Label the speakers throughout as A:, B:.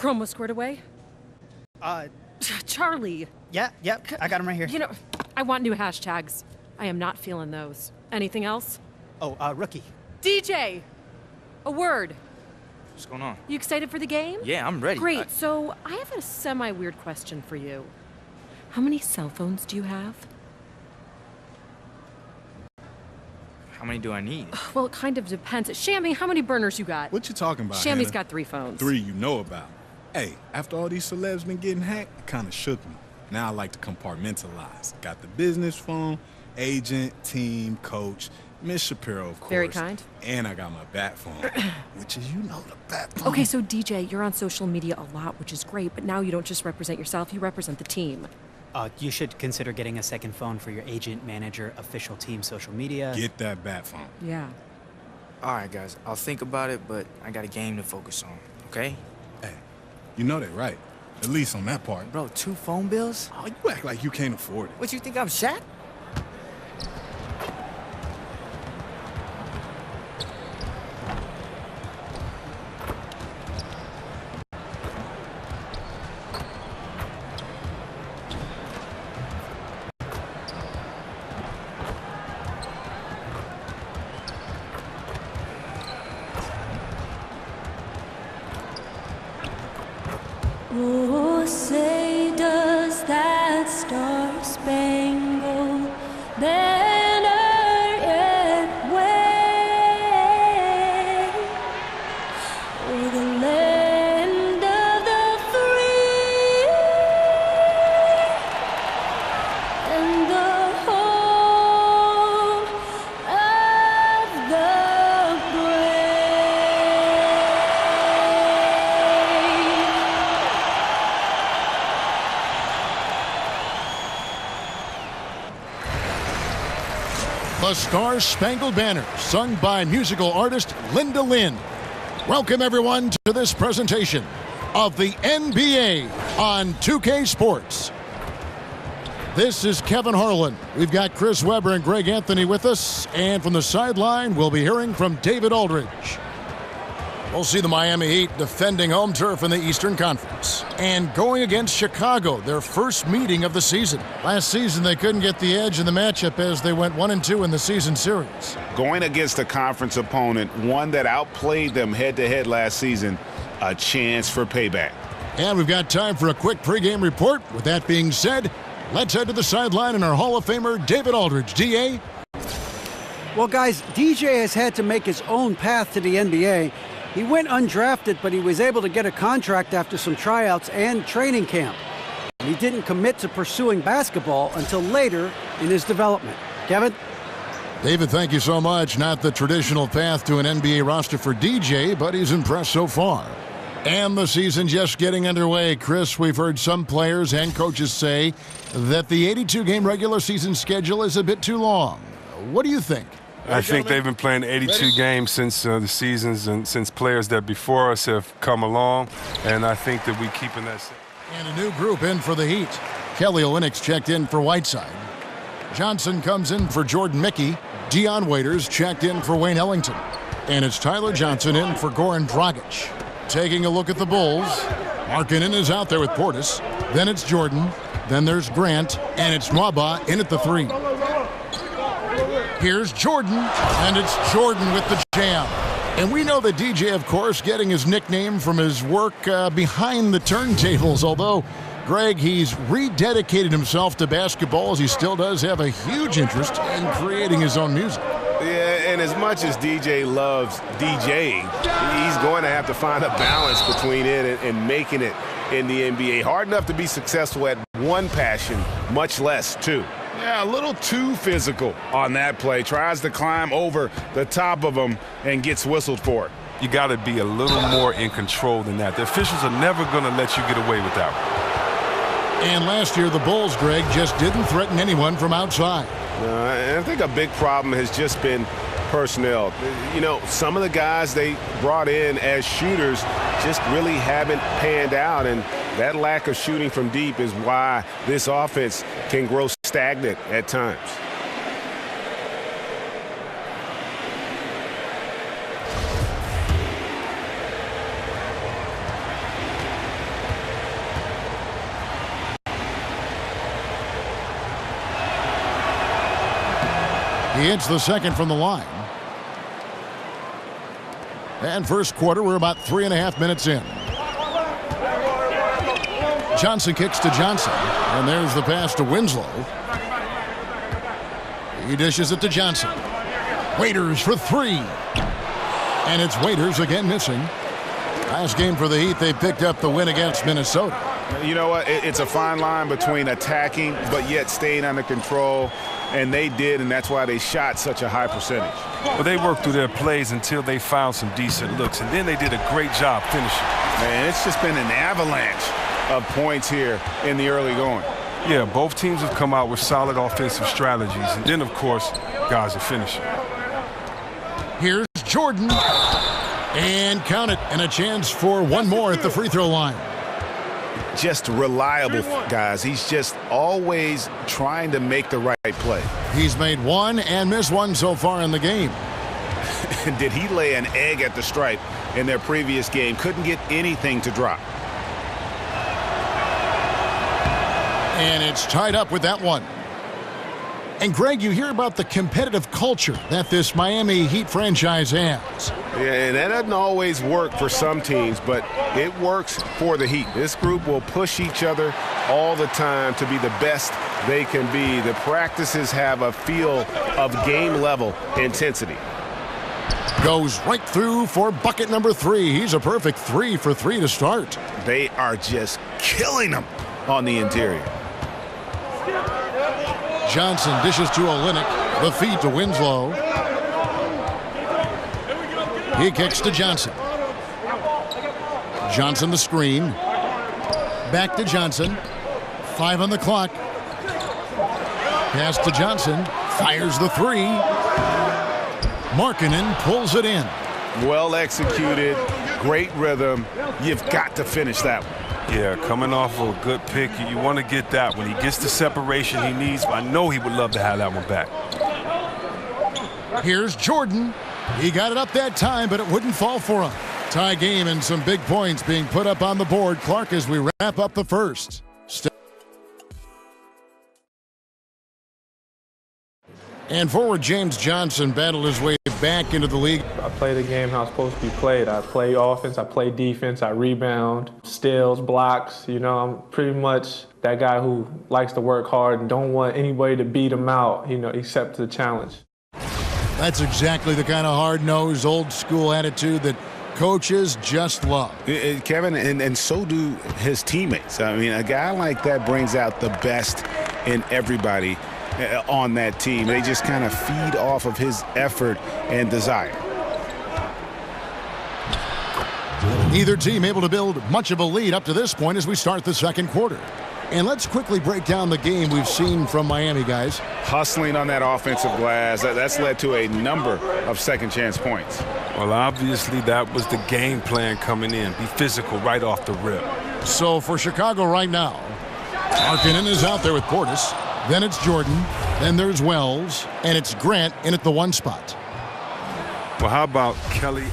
A: Chromo squared away? Charlie.
B: Yeah, I got him right here.
A: You know, I want new hashtags. I am not feeling those. Anything else?
B: Oh, rookie.
A: DJ! A word.
C: What's going on?
A: You excited for the game?
C: Yeah, I'm ready.
A: Great, so I have a semi-weird question for you. How many cell phones do you have?
C: How many do I need?
A: Well, it kind of depends. Shammy, how many burners you got?
D: What you talking about,
A: Shammy's
D: Hannah?
A: got 3 phones.
D: 3 you know about. Hey, after all these celebs been getting hacked, it kind of shook me. Now I like to compartmentalize. Got the business phone, agent, team, coach, Miss Shapiro, of course.
A: Very kind.
D: And I got my bat phone, which is, the bat phone.
A: Okay, so DJ, you're on social media a lot, which is great, but now you don't just represent yourself, you represent the team.
B: You should consider getting a second phone for your agent, manager, official team, social media.
D: Get that bat phone.
A: Yeah.
C: All right, guys. I'll think about it, but I got a game to focus on, okay?
D: Hey, you know that, right? At least on that part.
C: Bro, 2 phone bills?
D: Oh, you act like you can't afford it.
C: What, you think I'm Shaq?
E: Oh, say does that star-spangled banner yet wave o'er the land of the free and the home of the
F: The Star-Spangled Banner, sung by musical artist Linda Lynn. Welcome, everyone, to this presentation of the NBA on 2K Sports. This is Kevin Harlan. We've got Chris Webber and Greg Anthony with us, and from the sideline, we'll be hearing from David Aldridge. We'll see the Miami Heat defending home turf in the Eastern Conference and going against Chicago, their first meeting of the season. Last season, they couldn't get the edge in the matchup as they went 1-2 in the season series.
G: Going against a conference opponent, one that outplayed them head-to-head last season, a chance for payback.
F: And we've got time for a quick pregame report. With that being said, let's head to the sideline and our Hall of Famer, David Aldridge. D.A.?
H: Well, guys, DJ has had to make his own path to the NBA. He went undrafted, but he was able to get a contract after some tryouts and training camp. He didn't commit to pursuing basketball until later in his development. Kevin?
F: David, thank you so much. Not the traditional path to an NBA roster for DJ, but he's impressed so far. And the season just getting underway. Chris, we've heard some players and coaches say that the 82-game regular season schedule is a bit too long. What do you think?
I: I think they've been playing 82 games since the seasons and since players that before us have come along, and I think that we keeping that.
F: And a new group in for the Heat. Kelly Olynyk checked in for Whiteside. Johnson comes in for Jordan Mickey. Dion Waiters checked in for Wayne Ellington. And it's Tyler Johnson in for Goran Dragic. Taking a look at the Bulls, Markkanen is out there with Portis. Then it's Jordan. Then there's Grant. And it's Nwaba in at the 3. Here's Jordan, and it's Jordan with the jam. And we know that DJ, of course, getting his nickname from his work behind the turntables, although, Greg, he's rededicated himself to basketball as he still does have a huge interest in creating his own music.
G: Yeah, and as much as DJ loves DJing, he's going to have to find a balance between it and making it in the NBA. Hard enough to be successful at one passion, much less two. Yeah, a little too physical on that play. Tries to climb over the top of him and gets whistled for it.
I: You got to be a little more in control than that. The officials are never going to let you get away with that.
F: And last year, the Bulls, Greg, just didn't threaten anyone from outside.
G: And I think a big problem has just been personnel. You know, some of the guys they brought in as shooters just really haven't panned out, and that lack of shooting from deep is why this offense can grow stagnant at times.
F: He hits the second from the line. And first quarter, we're about 3.5 minutes in. Johnson kicks to Johnson. And there's the pass to Winslow. He dishes it to Johnson. Waiters for three. And it's Waiters again missing. Last game for the Heat, they picked up the win against Minnesota.
G: You know what? It's a fine line between attacking but yet staying under control. And they did, and that's why they shot such a high percentage.
I: Well, they worked through their plays until they found some decent looks, and then they did a great job finishing.
G: Man, it's just been an avalanche of points here in the early going.
I: Yeah, both teams have come out with solid offensive strategies, and then, of course, guys are finishing.
F: Here's Jordan. And count it, and a chance for one more at the free throw line.
G: Just reliable, guys. He's just always trying to make the right play.
F: He's made one and missed one so far in the game.
G: Did he lay an egg at the stripe in their previous game? Couldn't get anything to drop.
F: And it's tied up with that one. And Greg, you hear about the competitive culture that this Miami Heat franchise has.
G: Yeah, and that doesn't always work for some teams, but it works for the Heat. This group will push each other all the time to be the best they can be. The practices have a feel of game-level intensity.
F: Goes right through for bucket number 3. He's a perfect 3 for 3 to start.
G: They are just killing them on the interior.
F: Johnson dishes to Olynyk. The feed to Winslow. He kicks to Johnson. Johnson the screen. Back to Johnson. 5 on the clock. Pass to Johnson. Fires the 3. Markkanen pulls it in.
G: Well executed. Great rhythm. You've got to finish that one.
I: Yeah, coming off of a good pick, you want to get that when he gets the separation he needs. I know he would love to have that one back.
F: Here's Jordan. He got it up that time, but it wouldn't fall for him. Tie game and some big points being put up on the board. Clark, as we wrap up the first. And forward James Johnson battled his way back into the league.
J: I play the game how it's supposed to be played. I play offense, I play defense, I rebound, steals, blocks. You know, I'm pretty much that guy who likes to work hard and don't want anybody to beat him out, you know, except the challenge.
F: That's exactly the kind of hard-nosed, old-school attitude that coaches just love.
G: Kevin, and so do his teammates. I mean, a guy like that brings out the best in everybody on that team. They just kind of feed off of his effort and desire.
F: Neither team able to build much of a lead up to this point as we start the second quarter. And let's quickly break down the game we've seen from Miami, guys.
G: Hustling on that offensive glass, that's led to a number of second chance points.
I: Well, obviously that was the game plan coming in. Be physical right off the rip.
F: So for Chicago right now, Markkanen is out there with Portis. Then it's Jordan. Then there's Wells. And it's Grant in at the 1 spot.
I: Well, how about Kelly?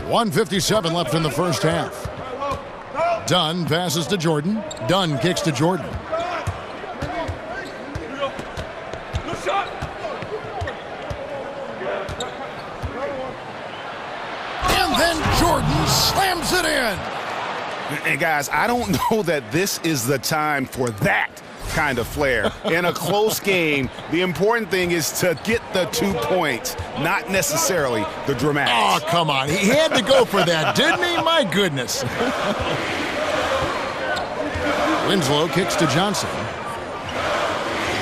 F: .157 left in the first half. Dunn passes to Jordan. Dunn kicks to Jordan. And then Jordan slams it in.
G: And guys, I don't know that this is the time for that kind of flair. In a close game, the important thing is to get the 2 points, not necessarily the dramatics.
F: Oh, come on. He had to go for that, didn't he? My goodness. Winslow kicks to Johnson.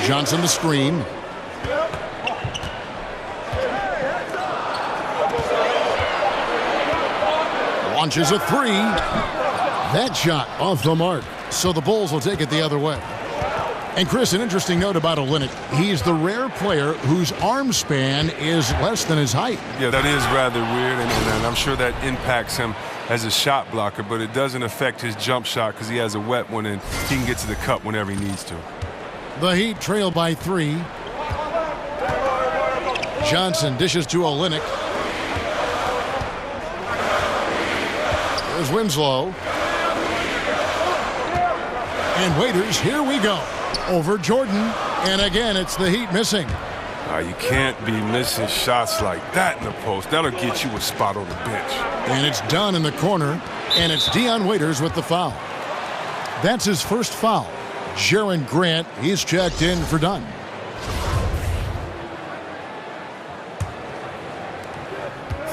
F: Johnson the screen. Launches a 3. That shot off the mark. So the Bulls will take it the other way. And Chris, an interesting note about Olynyk. He's the rare player whose arm span is less than his height.
I: Yeah, that is rather weird, and I'm sure that impacts him as a shot blocker, but it doesn't affect his jump shot because he has a wet one and he can get to the cup whenever he needs to.
F: The Heat trail by 3. Johnson dishes to Olynyk. There's Winslow. And Waiters, here we go. Over Jordan. And again, it's the Heat missing.
I: You can't be missing shots like that in the post. That'll get you a spot on the bench.
F: And it's done in the corner. And it's Dion Waiters with the foul. That's his first foul. Jaron Grant, he's checked in for Dunn.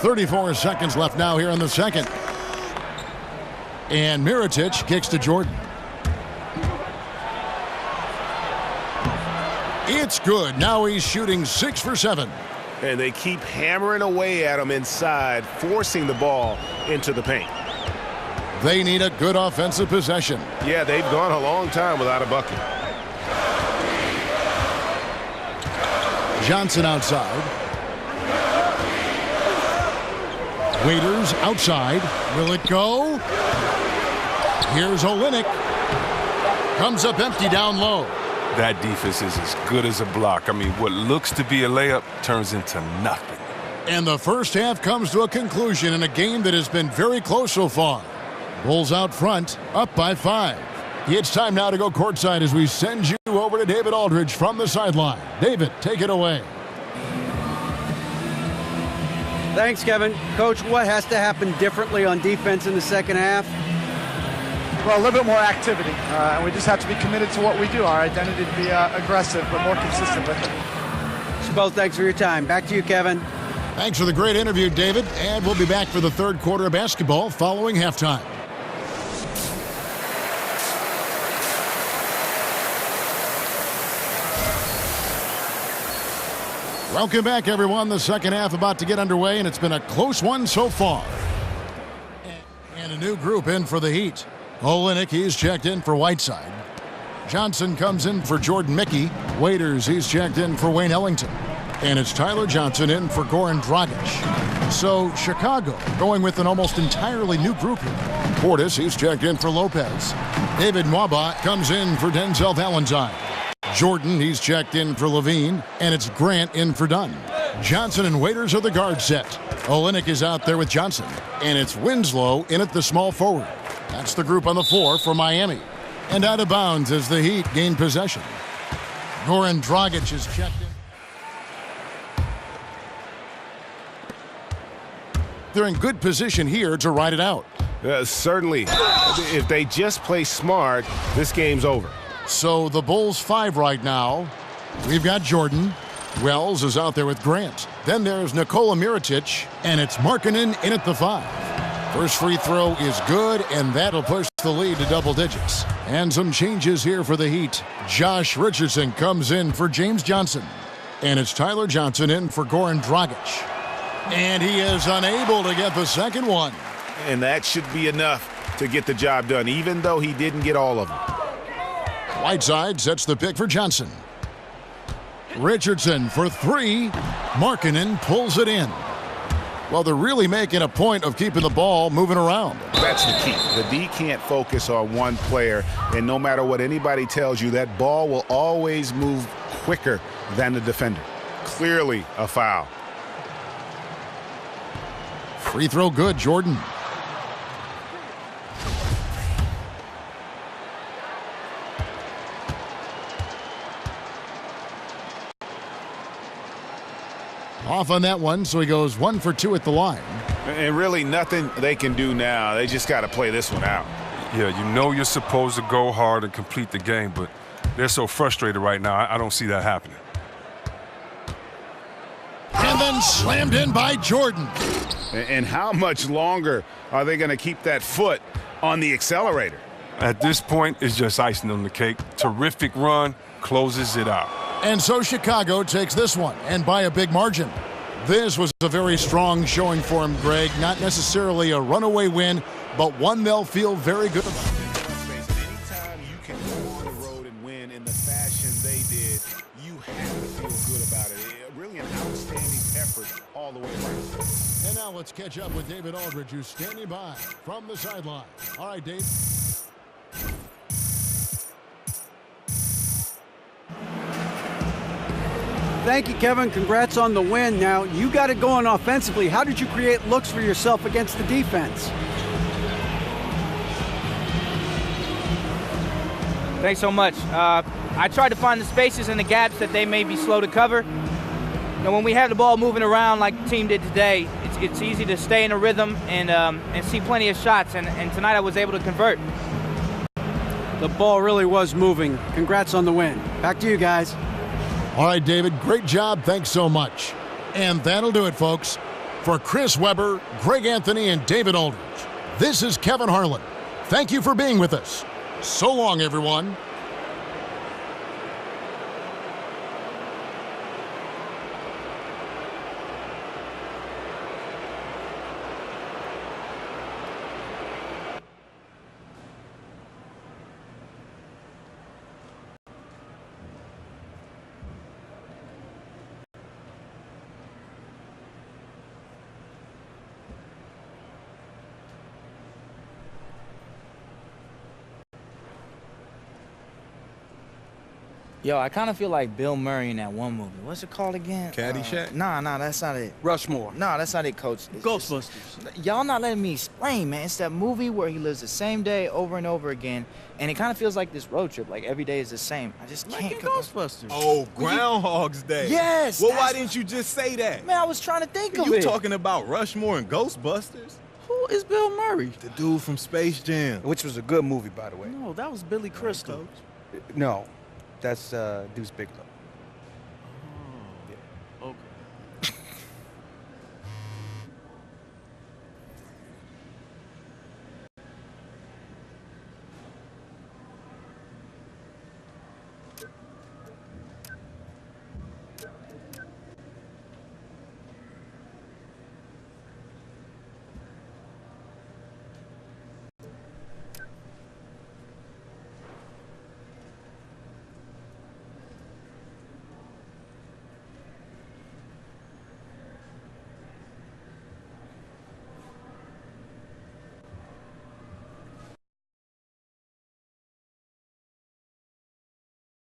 F: .34 seconds left now here in the second. And Mirotic kicks to Jordan. It's good. Now he's shooting 6 for 7.
G: And they keep hammering away at him inside, forcing the ball into the paint.
F: They need a good offensive possession.
G: Yeah, they've gone a long time without a bucket.
F: Johnson outside. Waiters outside. Will it go? Here's Olynyk. Comes up empty down low.
I: That defense is as good as a block. I mean, what looks to be a layup turns into nothing.
F: And the first half comes to a conclusion in a game that has been very close so far. Bulls out front, up by 5. It's time now to go courtside as we send you over to David Aldridge from the sideline. David, take it away.
H: Thanks, Kevin. Coach, what has to happen differently on defense in the second half?
K: Well, a little bit more activity. And we just have to be committed to what we do. Our identity to be aggressive, but more consistent with it.
H: Both, thanks for your time. Back to you, Kevin.
F: Thanks for the great interview, David. And we'll be back for the third quarter of basketball following halftime. Welcome back, everyone. The second half about to get underway, and it's been a close one so far. And a new group in for the Heat. Olynyk, he's checked in for Whiteside. Johnson comes in for Jordan Mickey. Waiters, he's checked in for Wayne Ellington. And it's Tyler Johnson in for Goran Dragic. So Chicago going with an almost entirely new group here. Portis, he's checked in for Lopez. David Nwaba comes in for Denzel Valentine. Jordan, he's checked in for Levine. And it's Grant in for Dunn. Johnson and Waiters are the guard set. Olynyk is out there with Johnson. And it's Winslow in at the small forward. That's the group on the floor for Miami. And out of bounds as the Heat gain possession. Goran Dragic is checked in. They're in good position here to ride it out.
G: Certainly. If they just play smart, this game's over.
F: So the Bulls 5 right now. We've got Jordan. Wells is out there with Grant. Then there's Nikola Mirotic, and it's Markkanen in at the 5. First free throw is good, and that'll push the lead to double digits. And some changes here for the Heat. Josh Richardson comes in for James Johnson. And it's Tyler Johnson in for Goran Dragic. And he is unable to get the second one.
G: And that should be enough to get the job done, even though he didn't get all of them.
F: Whiteside sets the pick for Johnson. Richardson for 3. Markkanen pulls it in. Well, they're really making a point of keeping the ball moving around.
G: That's the key. The D can't focus on one player, and no matter what anybody tells you, that ball will always move quicker than the defender. Clearly a foul.
F: Free throw good, Jordan. Off on that one, so he goes 1 for 2 at the line.
G: And really nothing they can do now. They just got to play this one out.
I: Yeah, you know you're supposed to go hard and complete the game, but they're so frustrated right now. I don't see that happening.
F: And then slammed in by Jordan.
G: And how much longer are they going to keep that foot on the accelerator?
I: At this point, it's just icing on the cake. Terrific run, closes it out.
F: And so Chicago takes this one, and by a big margin. This was a very strong showing for him, Greg. Not necessarily a runaway win, but one they'll feel very good about.
G: Anytime you can go on the road and win in the fashion they did, you have to feel good about it. Really an outstanding effort all the way around.
F: And now let's catch up with David Aldridge, who's standing by from the sideline. All right, Dave.
H: Thank you, Kevin. Congrats on the win. Now, you got it going offensively. How did you create looks for yourself against the defense?
L: Thanks so much. I tried to find the spaces and the gaps that they may be slow to cover. You know, when we have the ball moving around like the team did today, it's easy to stay in a rhythm and see plenty of shots, and tonight I was able to convert.
H: The ball really was moving. Congrats on the win. Back to you guys.
F: All right, David, great job. Thanks so much. And that'll do it, folks. For Chris Webber, Greg Anthony, and David Aldridge, this is Kevin Harlan. Thank you for being with us. So long, everyone.
L: Yo, I kind of feel like Bill Murray in that one movie. What's it called again?
D: Caddyshack?
L: Nah, that's not it.
H: Rushmore.
L: No, that's not it, Coach.
H: Ghostbusters.
L: Y'all not letting me explain, man. It's that movie where he lives the same day over and over again, and it kind of feels like this road trip. Like every day is the same. I just can't.
H: Like in Ghostbusters.
D: Oh, Groundhog's Day.
L: Yes,
D: Well, why didn't you just say that?
L: Man, I was trying to think of
D: You
L: it.
D: talking about Rushmore and Ghostbusters?
L: Who is Bill Murray?
D: The dude from Space Jam.
M: Which was a good movie, by the way.
H: No, that was Billy Crystal.
M: No, that's Deuce Bigelow.